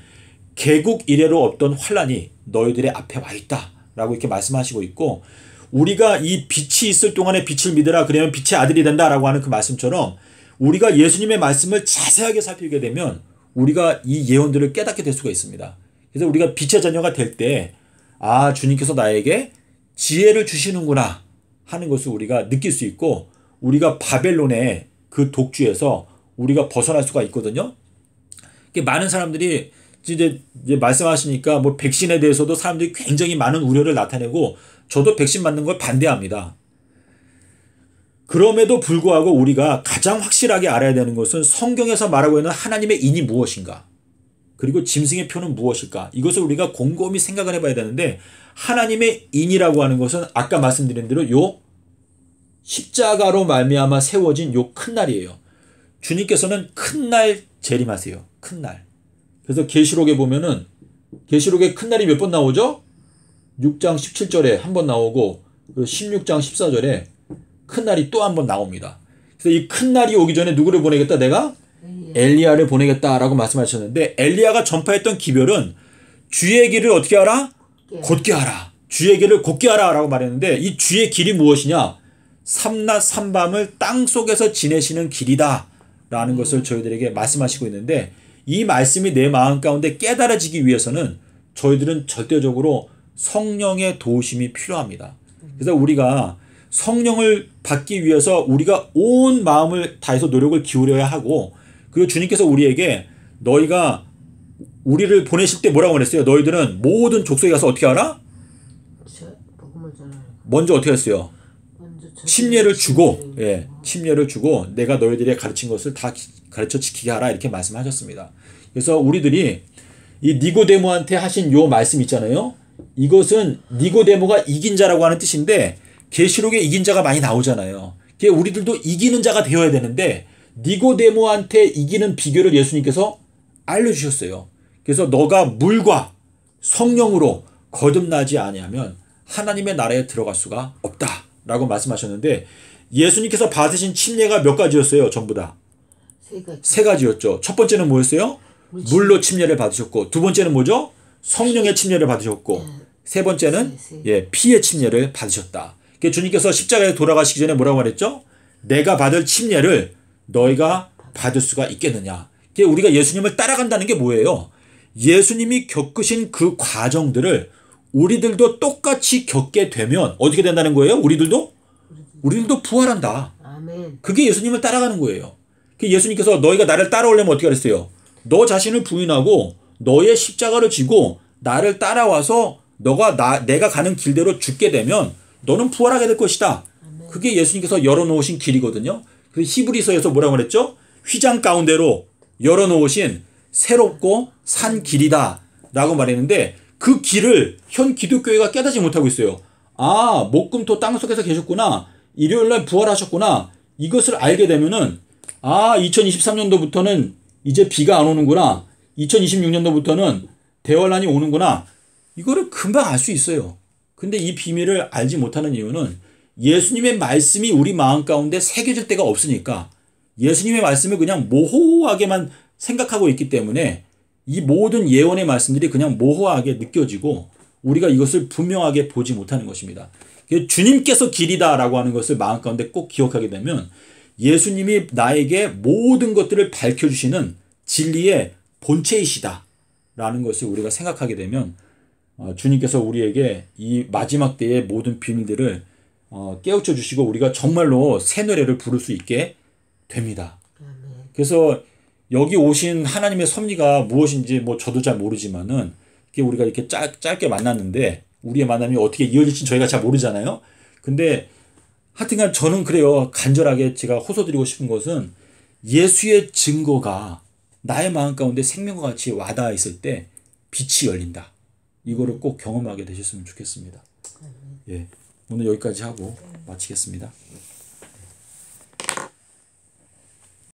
개국 이래로 없던 환란이 너희들의 앞에 와 있다 라고 이렇게 말씀하시고 있고 우리가 이 빛이 있을 동안에 빛을 믿으라 그러면 빛의 아들이 된다 라고 하는 그 말씀처럼 우리가 예수님의 말씀을 자세하게 살피게 되면 우리가 이 예언들을 깨닫게 될 수가 있습니다. 그래서 우리가 빛의 자녀가 될 때 주님께서 나에게 지혜를 주시는구나 하는 것을 우리가 느낄 수 있고 우리가 바벨론의 그 독주에서 우리가 벗어날 수가 있거든요. 많은 사람들이 이제 말씀하시니까 뭐 백신에 대해서도 사람들이 굉장히 많은 우려를 나타내고 저도 백신 맞는 걸 반대합니다. 그럼에도 불구하고 우리가 가장 확실하게 알아야 되는 것은 성경에서 말하고 있는 하나님의 인이 무엇인가 그리고 짐승의 표는 무엇일까 이것을 우리가 곰곰이 생각을 해봐야 되는데 하나님의 인이라고 하는 것은 아까 말씀드린 대로 요 십자가로 말미암아 세워진 요 큰 날이에요. 주님께서는 큰 날 재림하세요. 큰 날. 그래서 계시록에 보면은 계시록에 큰 날이 몇 번 나오죠? 6장 17절에 한 번 나오고 16장 14절에 큰 날이 또 한 번 나옵니다. 그래서 이 큰 날이 오기 전에 누구를 보내겠다? 내가 엘리야를 보내겠다라고 말씀하셨는데 엘리야가 전파했던 기별은 주의 길을 어떻게 하라? 곧게 하라. 주의 길을 곧게 하라 라고 말했는데 이 주의 길이 무엇이냐? 삼낮 삼밤을 땅속에서 지내시는 길이다 라는 것을 저희들에게 말씀하시고 있는데 이 말씀이 내 마음 가운데 깨달아지기 위해서는 저희들은 절대적으로 성령의 도우심이 필요합니다. 그래서 우리가 성령을 받기 위해서 우리가 온 마음을 다해서 노력을 기울여야 하고 그리고 주님께서 우리에게 너희가 우리를 보내실 때 뭐라고 그랬어요? 너희들은 모든 족속에 가서 어떻게 하라? 복음을 전하라. 먼저 어떻게 했어요? 먼저 침례를 주고 침례를 주고 내가 너희들이 가르친 것을 다 가르쳐 지키게 하라 이렇게 말씀하셨습니다. 그래서 우리들이 이 니고데모한테 하신 요 말씀 있잖아요. 이것은 니고데모가 이긴 자라고 하는 뜻인데 계시록에 이긴 자가 많이 나오잖아요. 우리들도 이기는 자가 되어야 되는데 니고데모한테 이기는 비결을 예수님께서 알려주셨어요. 그래서 너가 물과 성령으로 거듭나지 아니하면 하나님의 나라에 들어갈 수가 없다라고 말씀하셨는데 예수님께서 받으신 침례가 몇 가지였어요? 전부 다. 세 가지였죠. 첫 번째는 뭐였어요? 물로 침례를 받으셨고 두 번째는 뭐죠? 성령의 침례를 받으셨고 세 번째는 피의 침례를 받으셨다. 주님께서 십자가에 돌아가시기 전에 뭐라고 말했죠? 내가 받을 침례를 너희가 받을 수가 있겠느냐. 우리가 예수님을 따라간다는 게 뭐예요? 예수님이 겪으신 그 과정들을 우리들도 똑같이 겪게 되면 어떻게 된다는 거예요? 우리들도 부활한다. 아멘. 그게 예수님을 따라가는 거예요. 예수님께서 너희가 나를 따라오려면 어떻게 그랬어요? 너 자신을 부인하고 너의 십자가를 지고 나를 따라와서 내가 가는 길대로 죽게 되면 너는 부활하게 될 것이다. 그게 예수님께서 열어놓으신 길이거든요. 그래서 히브리서에서 뭐라고 그랬죠? 휘장 가운데로 열어놓으신 새롭고 산 길이다 라고 말했는데 그 길을 현 기독교회가 깨닫지 못하고 있어요. 아, 목금토 땅속에서 계셨구나. 일요일날 부활하셨구나. 이것을 알게 되면은 2023년도부터는 이제 비가 안 오는구나. 2026년도부터는 대환란이 오는구나. 이거를 금방 알 수 있어요. 근데 이 비밀을 알지 못하는 이유는 예수님의 말씀이 우리 마음 가운데 새겨질 때가 없으니까 예수님의 말씀을 그냥 모호하게만 생각하고 있기 때문에 이 모든 예언의 말씀들이 그냥 모호하게 느껴지고 우리가 이것을 분명하게 보지 못하는 것입니다. 주님께서 길이다라고 하는 것을 마음 가운데 꼭 기억하게 되면 예수님이 나에게 모든 것들을 밝혀주시는 진리의 본체이시다라는 것을 우리가 생각하게 되면 주님께서 우리에게 이 마지막 때의 모든 비밀들을 깨우쳐 주시고 우리가 정말로 새 노래를 부를 수 있게 됩니다. 그래서 여기 오신 하나님의 섭리가 무엇인지 저도 잘 모르지만은 우리가 이렇게 짧게 만났는데 우리의 만남이 어떻게 이어질지 저희가 잘 모르잖아요. 근데 하여튼간 저는 그래요. 간절하게 제가 호소드리고 싶은 것은 예수의 증거가 나의 마음 가운데 생명과 같이 와닿아 있을 때 빛이 열린다. 이거를 꼭 경험하게 되셨으면 좋겠습니다. 오늘 여기까지 하고 마치겠습니다.